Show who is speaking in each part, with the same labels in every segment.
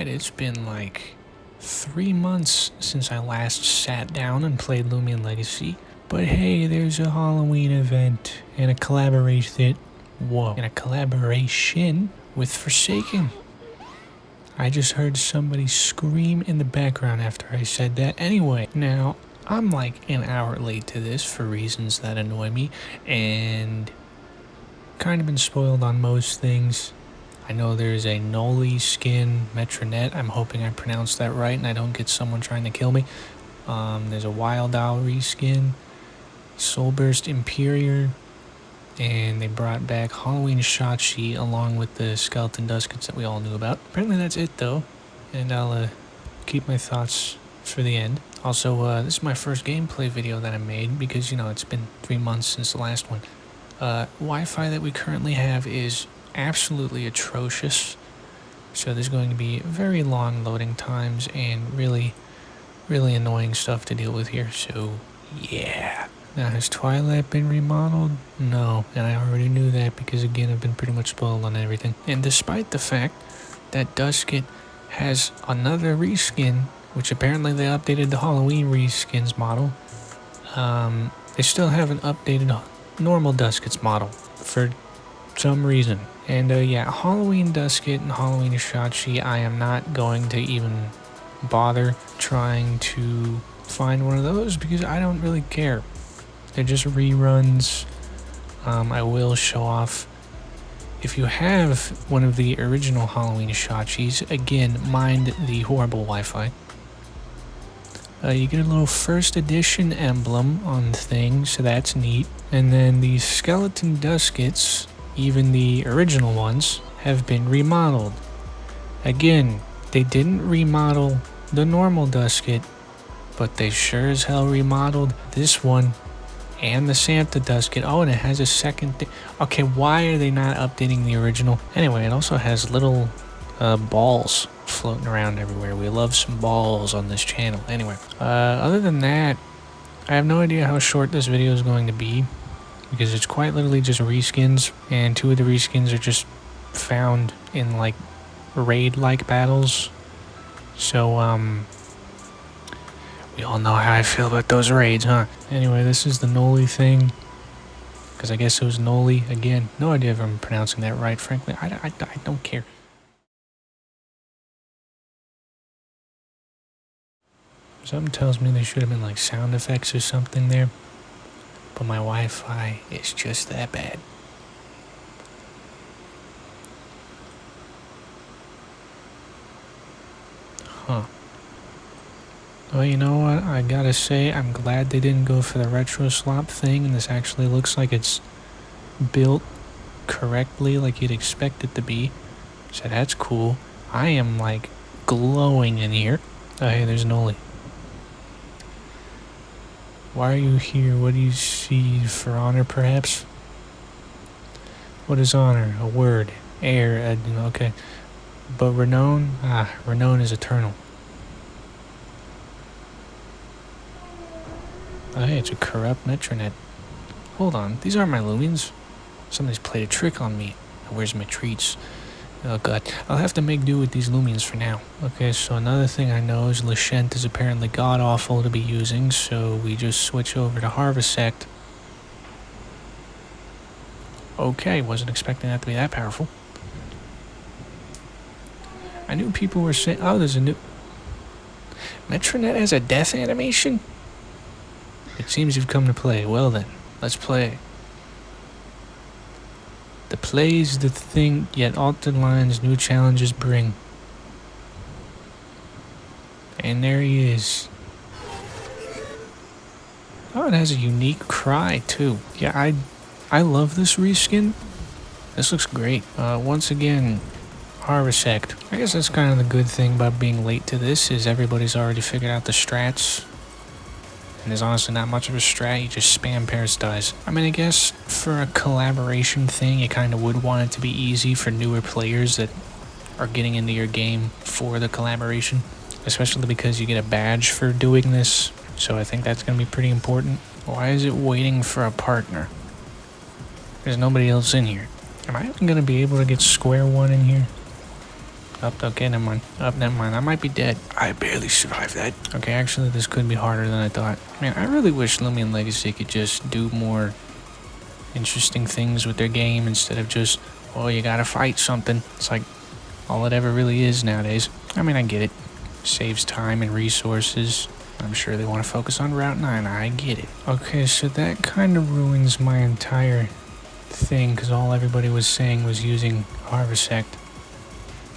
Speaker 1: Alright, it's been like 3 months since I last sat down and played Loomian Legacy. But hey, there's a Halloween event and a collaboration. Whoa. And a collaboration with Forsaken. I just heard somebody scream in the background after I said that. Anyway, now, I'm like an hour late to this for reasons that annoy me. And kind of been spoiled on most things. I know there's a Noli Metronette. I'm hoping I pronounced that right and I don't get someone trying to kill me. There's a Wiledile reskin, Soulburst Imperior, and they brought back Halloween Shotchi along with the skeleton Duskits that we all knew about. Apparently that's it though, and I'll keep my thoughts for the end. Also, this is my first gameplay video that I made because, you know, it's been 3 months since the last one. Wi-Fi that we currently have is absolutely atrocious, so there's going to be very long loading times and really annoying stuff to deal with here, so yeah. Now, has Twilight been remodeled? No, and I already knew that because, again, I've been pretty much spoiled on everything. And despite the fact that Duskit has another reskin, which apparently they updated the Halloween reskins model, they still haven't updated normal Duskit's model for some reason. And yeah, Halloween Duskit and Halloween Shotchi, I am not going to even bother trying to find one of those because I don't really care. They're just reruns. I will show off. If you have one of the original Halloween Shotchis, again, mind the horrible Wi-Fi. You get a little first edition emblem on the thing, so that's neat. And then the skeleton Duskits, even the original ones, have been remodeled. Again, they didn't remodel the normal Duskit, but they sure as hell remodeled this one and the Santa Duskit. Oh, and it has a second okay, why are they not updating the original? Anyway, it also has little balls floating around everywhere. We love some balls on this channel. Anyway, other than that, I have no idea how short this video is going to be because it's quite literally just reskins, and 2 of the reskins are just found in like raid-like battles. So we all know how I feel about those raids, huh? Anyway, this is the Noli thing, because I guess it was Noli again. No idea if I'm pronouncing that right, frankly. I don't care. Something tells me there should have been like sound effects or something there, but my Wi-Fi is just that bad. Huh. Well, you know what? I gotta say, I'm glad they didn't go for the retro slop thing, and this actually looks like it's built correctly, like you'd expect it to be. So that's cool. I am like glowing in here. Oh, hey, there's Noli. Why are you here? What do you see? For honor, perhaps? What is honor? A word. Air. Okay. But renown? Ah, renown is eternal. Oh, hey, it's a corrupt Metronette. Hold on. These aren't my Loomians. Somebody's played a trick on me. Where's my treats? Oh god, I'll have to make do with these Loomians for now. Okay, so another thing I know is Lashent is apparently god-awful to be using, so we just switch over to Harvesect. Okay, wasn't expecting that to be that powerful. I knew people were saying, oh, there's a new... Metronette has a death animation? It seems you've come to play. Well then, let's play. The play's the thing, yet altered lines new challenges bring. And there he is. Oh, it has a unique cry too. Yeah, I love this reskin. This looks great. Once again, Harvesect. I guess that's kind of the good thing about being late to this, is everybody's already figured out the strats. And there's honestly not much of a strat, you just spam parasites. I mean, I guess for a collaboration thing, you kind of would want it to be easy for newer players that are getting into your game for the collaboration. Especially because you get a badge for doing this, so I think that's going to be pretty important. Why is it waiting for a partner? There's nobody else in here. Am I even going to be able to get square one in here? Oh, okay, never mind. Oh, never mind. I might be dead. I barely survived that. Okay, actually, this could be harder than I thought. Man, I really wish Loomian Legacy could just do more interesting things with their game instead of just, oh, you gotta fight something. It's like all it ever really is nowadays. I mean, I get it. Saves time and resources. I'm sure they want to focus on Route 9. I get it. Okay, so that kind of ruins my entire thing because all everybody was saying was using Harvesect.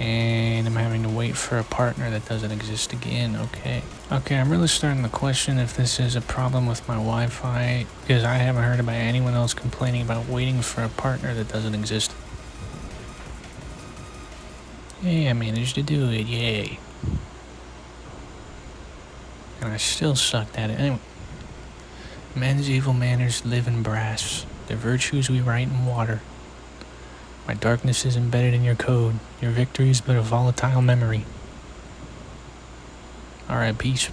Speaker 1: And I'm having to wait for a partner that doesn't exist again. Okay, I'm really starting to question if this is a problem with my Wi-Fi because I haven't heard about anyone else complaining about waiting for a partner that doesn't exist. Hey, I managed to do it. Yay. And I still sucked at it. Anyway, men's evil manners live in brass. Their virtues we write in water. My darkness is embedded in your code. Your victory is but a volatile memory. Alright, peace.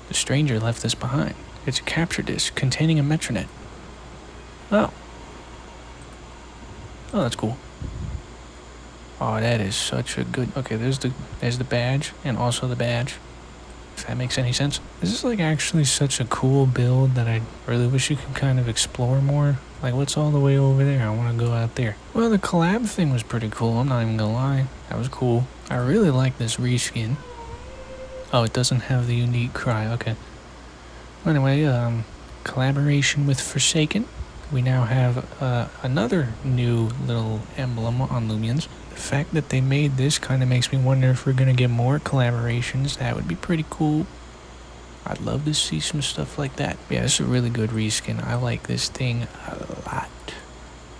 Speaker 1: The stranger left this behind. It's a capture disc containing a Metronet. Oh, that's cool. Oh, that is such a good... Okay, there's the badge, and also the badge. If that makes any sense. This is like actually such a cool build that I really wish you could kind of explore more. Like, what's all the way over there? I want to go out there. Well, the collab thing was pretty cool. I'm not even gonna lie. That was cool. I really like this reskin. Oh, it doesn't have the unique cry. Okay. Well, anyway, collaboration with Forsaken. We now have another new little emblem on Loomians. The fact that they made this kind of makes me wonder if we're gonna get more collaborations. That would be pretty cool. I'd love to see some stuff like that. Yeah, this is a really good reskin. I like this thing a lot.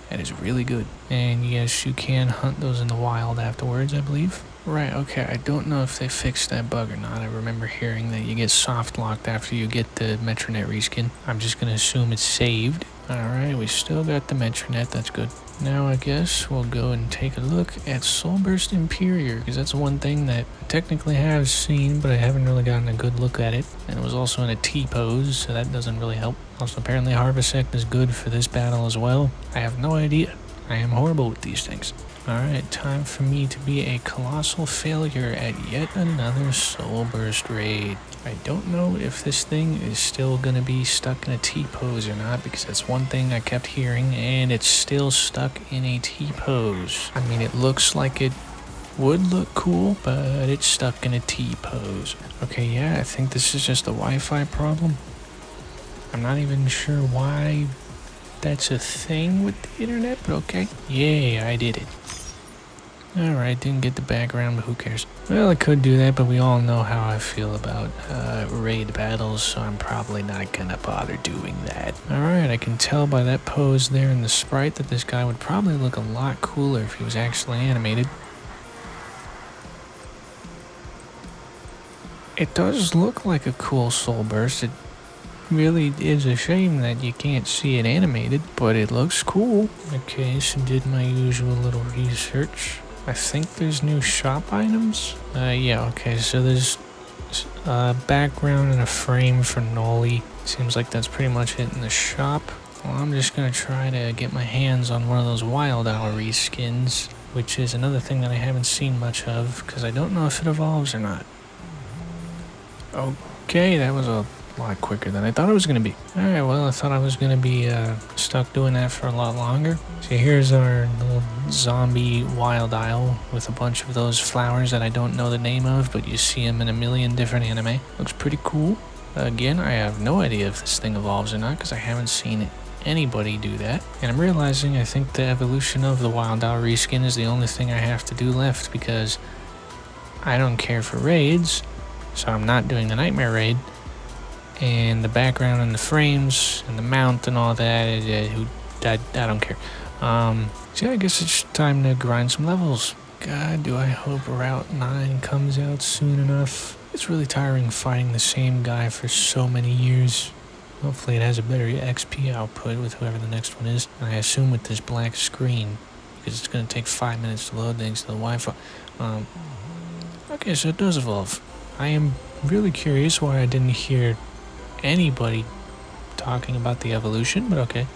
Speaker 1: That is really good. And yes, you can hunt those in the wild afterwards, I believe. Right, okay, I don't know if they fixed that bug or not. I remember hearing that you get soft locked after you get the Metronette reskin. I'm just gonna assume it's saved. Alright, we still got the Metronette, that's good. Now I guess we'll go and take a look at Soulburst Imperior, because that's one thing that I technically have seen, but I haven't really gotten a good look at it. And it was also in a T-pose, so that doesn't really help. Also, apparently Harvesect is good for this battle as well. I have no idea. I am horrible with these things. Alright, time for me to be a colossal failure at yet another Soulburst raid. I don't know if this thing is still gonna be stuck in a T-pose or not, because that's one thing I kept hearing, and it's still stuck in a T-pose. I mean, it looks like it would look cool, but it's stuck in a T-pose. Okay, yeah, I think this is just a Wi-Fi problem. I'm not even sure why that's a thing with the internet, but okay. Yay, I did it. Alright, didn't get the background, but who cares? Well, I could do that, but we all know how I feel about raid battles, so I'm probably not gonna bother doing that. Alright, I can tell by that pose there in the sprite that this guy would probably look a lot cooler if he was actually animated. It does look like a cool soul burst. It really is a shame that you can't see it animated, but it looks cool. Okay, so did my usual little research. I think there's new shop items. Yeah, okay, so there's a background and a frame for Noli. Seems like that's pretty much it in the shop. Well, I'm just gonna try to get my hands on one of those Wiledile reskins, which is another thing that I haven't seen much of, because I don't know if it evolves or not. Okay, that was a lot quicker than I thought it was going to be. Alright, well, I thought I was going to be stuck doing that for a lot longer. So here's our little zombie Wiledile with a bunch of those flowers that I don't know the name of, but you see them in a million different anime. Looks pretty cool. Again, I have no idea if this thing evolves or not, because I haven't seen anybody do that. And I'm realizing I think the evolution of the Wiledile reskin is the only thing I have to do left, because I don't care for raids, so I'm not doing the Nightmare raid. And the background and the frames and the mount and all that, I don't care. So yeah, I guess it's time to grind some levels. God, do I hope Route 9 comes out soon enough. It's really tiring fighting the same guy for so many years. Hopefully it has a better XP output with whoever the next one is. And I assume with this black screen, because it's going to take 5 minutes to load thanks to the Wi-Fi. Okay, so it does evolve. I am really curious why I didn't hear anybody talking about the evolution, but okay.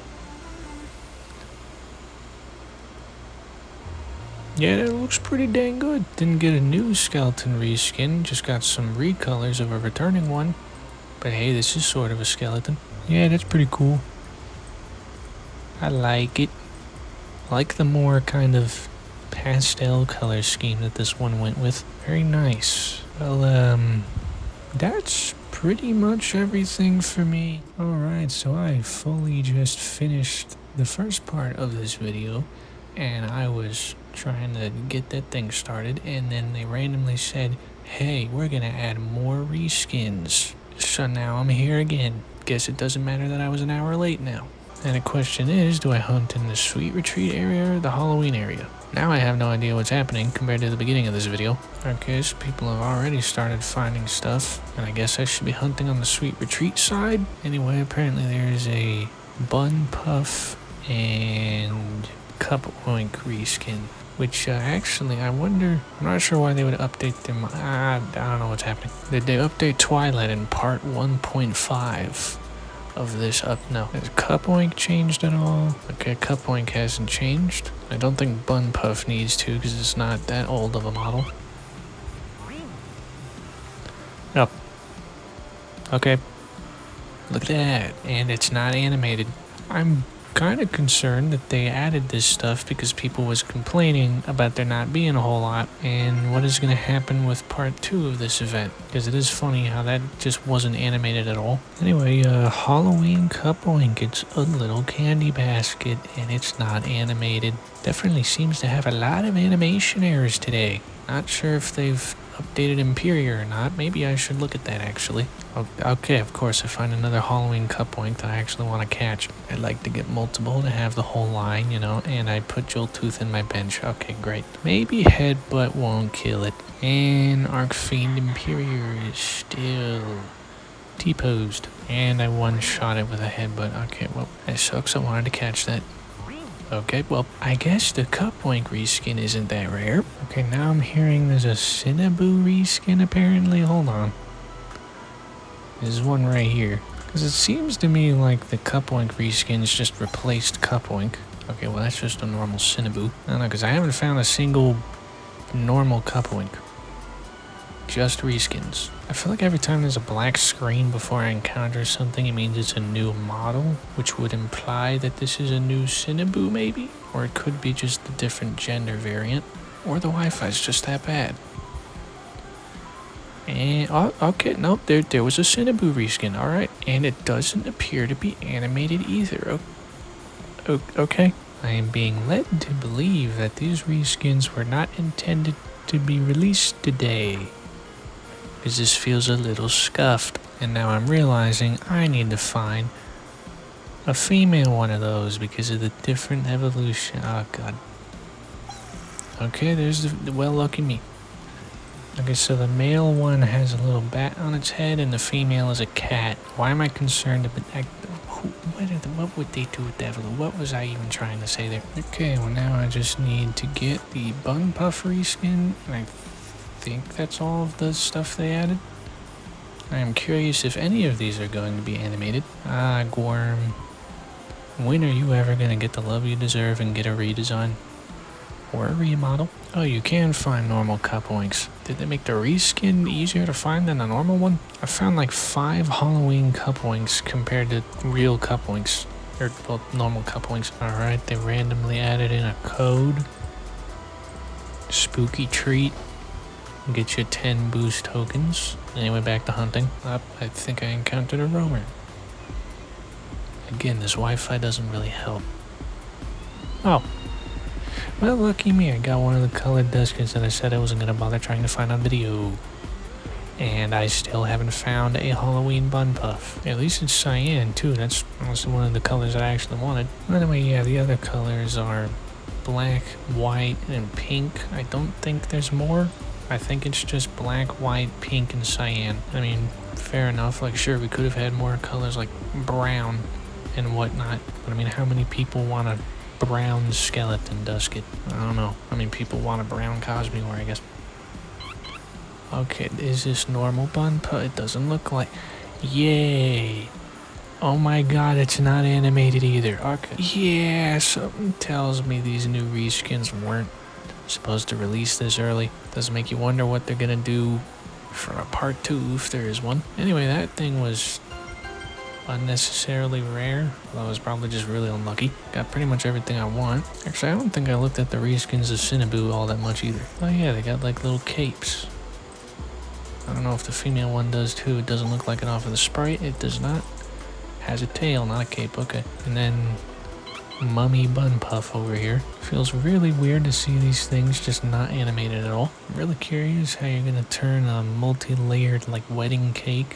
Speaker 1: Yeah, that looks pretty dang good. Didn't get a new skeleton reskin, just got some recolors of a returning one. But hey, this is sort of a skeleton. Yeah, that's pretty cool. I like it. I like the more kind of pastel color scheme that this one went with. Very nice. Well, that's pretty much everything for me. Alright, so I fully just finished the first part of this video, and I was trying to get that thing started, and then they randomly said, hey, we're gonna add more reskins. So now I'm here again. Guess it doesn't matter that I was an hour late now. And the question is, do I hunt in the Sweet Retreat area or the Halloween area? Now I have no idea what's happening compared to the beginning of this video. Okay, so people have already started finding stuff, and I guess I should be hunting on the Sweet Retreat side. Anyway, apparently there's a Bunpuff and Cupoink reskin, which actually I wonder, I'm not sure why they would update them. I don't know what's happening. Did they update Twilight in part 1.5 of this up? No. Has Cupoink changed at all? Okay, Cupoink hasn't changed. I don't think Bunpuff needs to because it's not that old of a model. Oh. Okay. Look at that. And it's not animated. I'm kind of concerned that they added this stuff because people was complaining about there not being a whole lot, and what is going to happen with part 2 of this event, because it is funny how that just wasn't animated at all. Anyway, Halloween Cupoink, it's a little candy basket and it's not animated. Definitely seems to have a lot of animation errors today. Not sure if they've updated Imperior or not. Maybe I should look at that actually. Okay, of course, I find another Halloween Cupoink that I actually want to catch. I'd like to get multiple to have the whole line, you know, and I put Joltooth in my bench. Okay, great. Maybe Headbutt won't kill it. And Archfiend Imperior is still T-posed. And I one-shot it with a Headbutt. Okay, well, that sucks. I wanted to catch that. Okay, well, I guess the Cupoink reskin isn't that rare. Okay, now I'm hearing there's a Cinnaboo reskin apparently. Hold on. There's one right here. Because it seems to me like the Cupoink reskins just replaced Cupoink. Okay, well, that's just a normal Cinnaboo. I don't know, because I haven't found a single normal Cupoink. Just reskins. I feel like every time there's a black screen before I encounter something, it means it's a new model, which would imply that this is a new Cinnaboo maybe? Or it could be just a different gender variant. Or the Wi-Fi's just that bad. And, oh, okay, nope, there was a Cinnaboo reskin, alright. And it doesn't appear to be animated either. Okay. I am being led to believe that these reskins were not intended to be released today. Because this feels a little scuffed. And now I'm realizing I need to find a female one of those because of the different evolution. Oh, God. Okay, there's the well, lucky me. Okay, so the male one has a little bat on its head and the female is a cat. Why am I concerned about that? What would they do with that? What was I even trying to say there? Okay, well now I just need to get the Bunpuff reskin, and I think that's all of the stuff they added. I am curious if any of these are going to be animated. Ah, Gorm. When are you ever going to get the love you deserve and get a redesign? Or a remodel? Oh, you can find normal Cupoinks. Did they make the reskin easier to find than the normal one? I found like 5 Halloween Cupoinks compared to real Cupoinks. Or, well, normal Cupoinks. Alright, they randomly added in a code. SpookyTreat. Get you 10 boost tokens. Anyway, back to hunting. I think I encountered a roamer. Again, this Wi-Fi doesn't really help. Oh. Well, lucky me, I got one of the colored Duskits that I said I wasn't going to bother trying to find on video. And I still haven't found a Halloween Bunpuff. At least it's Cyan, too. That's one of the colors that I actually wanted. Anyway, yeah, the other colors are black, white, and pink. I don't think there's more. I think it's just black, white, pink, and cyan. I mean, fair enough. Like, sure, we could have had more colors like brown and whatnot. But, I mean, how many people want a brown skeleton Duskit? I don't know. I mean, people want a brown Cosmore, I guess. Okay, is this normal Bunpuff? It doesn't look like... Yay! Oh my god, it's not animated either. Okay. Yeah, something tells me these new reskins weren't supposed to release this early. Doesn't make you wonder what they're gonna do for a part 2 if there is one. Anyway, that thing was unnecessarily rare. Well, I was probably just really unlucky. Got pretty much everything I want. Actually, I don't think I looked at the reskins of Cinnaboo all that much either. Oh yeah, they got like little capes. I don't know if the female one does too. It doesn't look like it off of the sprite. It does not. Has a tail, not a cape. Okay. And then Mummy Bunpuff over here. Feels really weird to see these things just not animated at all. I'm really curious how you're gonna turn a multi-layered like wedding cake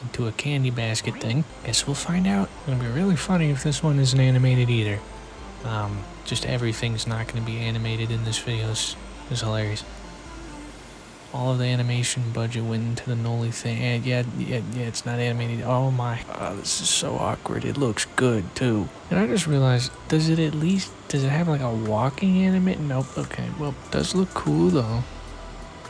Speaker 1: into a candy basket thing. Guess we'll find out. It's gonna be really funny if this one isn't animated either. Just everything's not gonna be animated in this video. It's hilarious. All of the animation budget went into the Noli thing. And yeah, it's not animated. Oh my. Oh, this is so awkward. It looks good too. And I just realized, does it have like a walking animate? Nope. Okay, well, it does look cool though.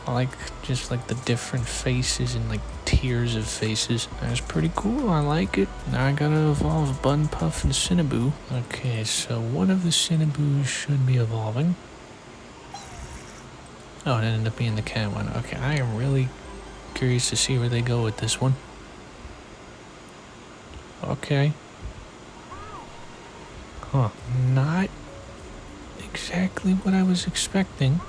Speaker 1: I like just like the different faces and like tiers of faces. That's pretty cool. I like it. Now I gotta evolve Bunpuff and Cinnaboo. Okay, so one of the Cinnaboos should be evolving. Oh, it ended up being the cat one. Okay, I am really curious to see where they go with this one. Okay. Huh. Not exactly what I was expecting.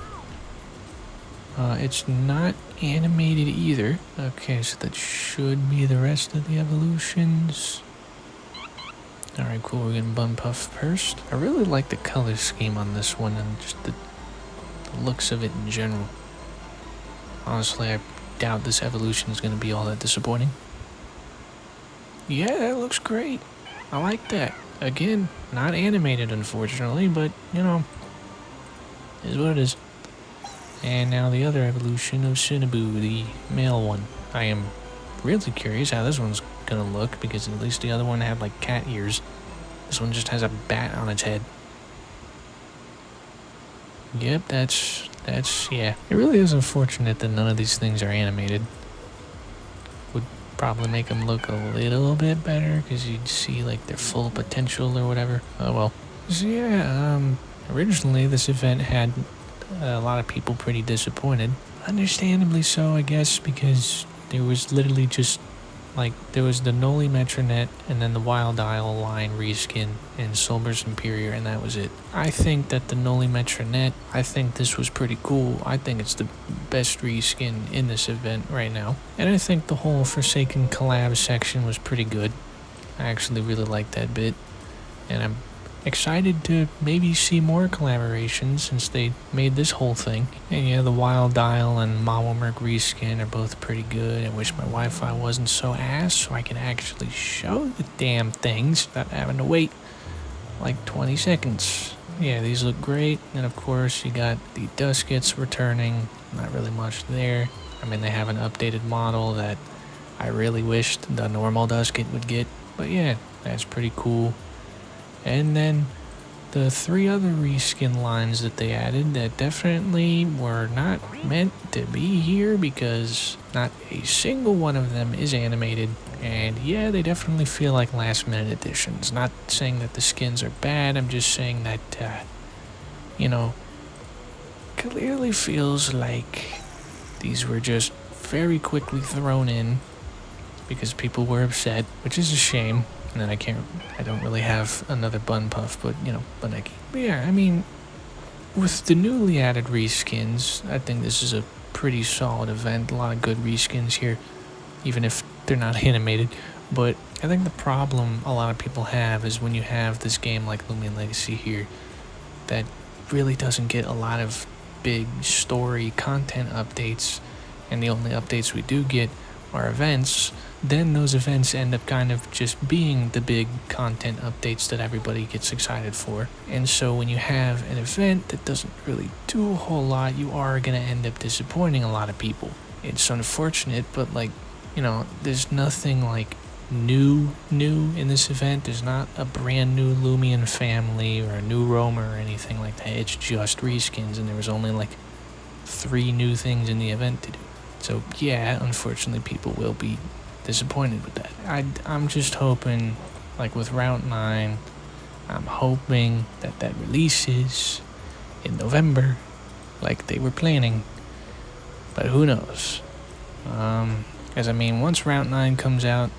Speaker 1: It's not animated either. Okay, so that should be the rest of the evolutions. Alright, cool. We're getting Bunpuff first. I really like the color scheme on this one and just the looks of it in general. Honestly, I doubt this evolution is going to be all that disappointing. Yeah, that looks great. I like that. Again, not animated unfortunately, but you know, is what it is. And now the other evolution of Cinnaboo, the male one. I am really curious how this one's going to look because at least the other one had like cat ears. This one just has a bat on its head. Yep, that's, yeah. It really is unfortunate that none of these things are animated. Would probably make them look a little bit better because you'd see like their full potential or whatever. Oh well. So yeah, originally this event had a lot of people pretty disappointed. Understandably so, I guess, because there was literally just like, there was the Noli Metronette and then the Wiledile line reskin in Solber's Imperior, and that was it. I think that the Noli Metronette, I think this was pretty cool. I think it's the best reskin in this event right now. And I think the whole Forsaken collab section was pretty good. I actually really liked that bit. And I'm excited to maybe see more collaborations since they made this whole thing. And yeah, the Wiledile and Mawamurk reskin are both pretty good. I wish my Wi-Fi wasn't so ass so I could actually show the damn things without having to wait like 20 seconds. Yeah, these look great. And of course you got the Duskits returning. Not really much there. I mean, they have an updated model that I really wished the normal Duskit would get. But yeah, that's pretty cool. And then the 3 other reskin lines that they added that definitely were not meant to be here because not a single one of them is animated. And yeah, they definitely feel like last minute additions. Not saying that the skins are bad, I'm just saying that, you know, clearly feels like these were just very quickly thrown in because people were upset, which is a shame. And then I don't really have another Bunpuff, but, you know, Bunnecki. But yeah, I mean, with the newly added reskins, I think this is a pretty solid event. A lot of good reskins here, even if they're not animated. But I think the problem a lot of people have is when you have this game like Loomian Legacy here, that really doesn't get a lot of big story content updates, and the only updates we do get are events. Then those events end up kind of just being the big content updates that everybody gets excited for. And so when you have an event that doesn't really do a whole lot, you are going to end up disappointing a lot of people. It's unfortunate, but like, you know, there's nothing like new in this event. There's not a brand new Loomian family or a new roamer or anything like that. It's just reskins, and there was only like 3 new things in the event to do. So yeah, unfortunately people will be disappointed with that. I'm just hoping, like with Route 9, I'm hoping that releases in November, like they were planning. But who knows? Because I mean, once Route 9 comes out,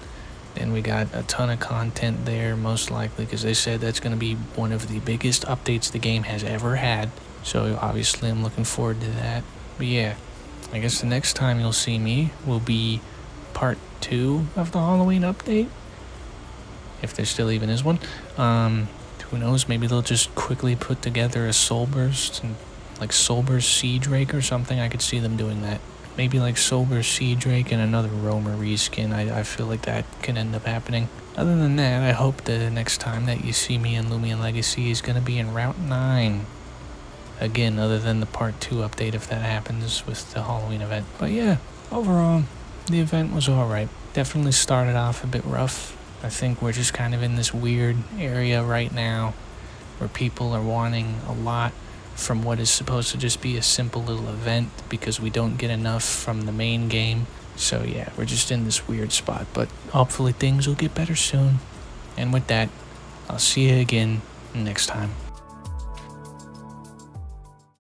Speaker 1: then we got a ton of content there, most likely, because they said that's going to be one of the biggest updates the game has ever had. So obviously I'm looking forward to that. But yeah, I guess the next time you'll see me will be part 2 of the Halloween update. If there still even is one. Who knows, maybe they'll just quickly put together a Soulburst, and like Soulburst Sea Drake or something. I could see them doing that. Maybe like Soulburst Sea Drake and another Roamer reskin. I feel like that can end up happening. Other than that, I hope the next time that you see me in Loomian Legacy is going to be in Route 9. Again, other than the part 2 update if that happens with the Halloween event. But yeah, overall, the event was alright. Definitely started off a bit rough. I think we're just kind of in this weird area right now where people are wanting a lot from what is supposed to just be a simple little event because we don't get enough from the main game. So yeah, we're just in this weird spot, but hopefully things will get better soon. And with that, I'll see you again next time.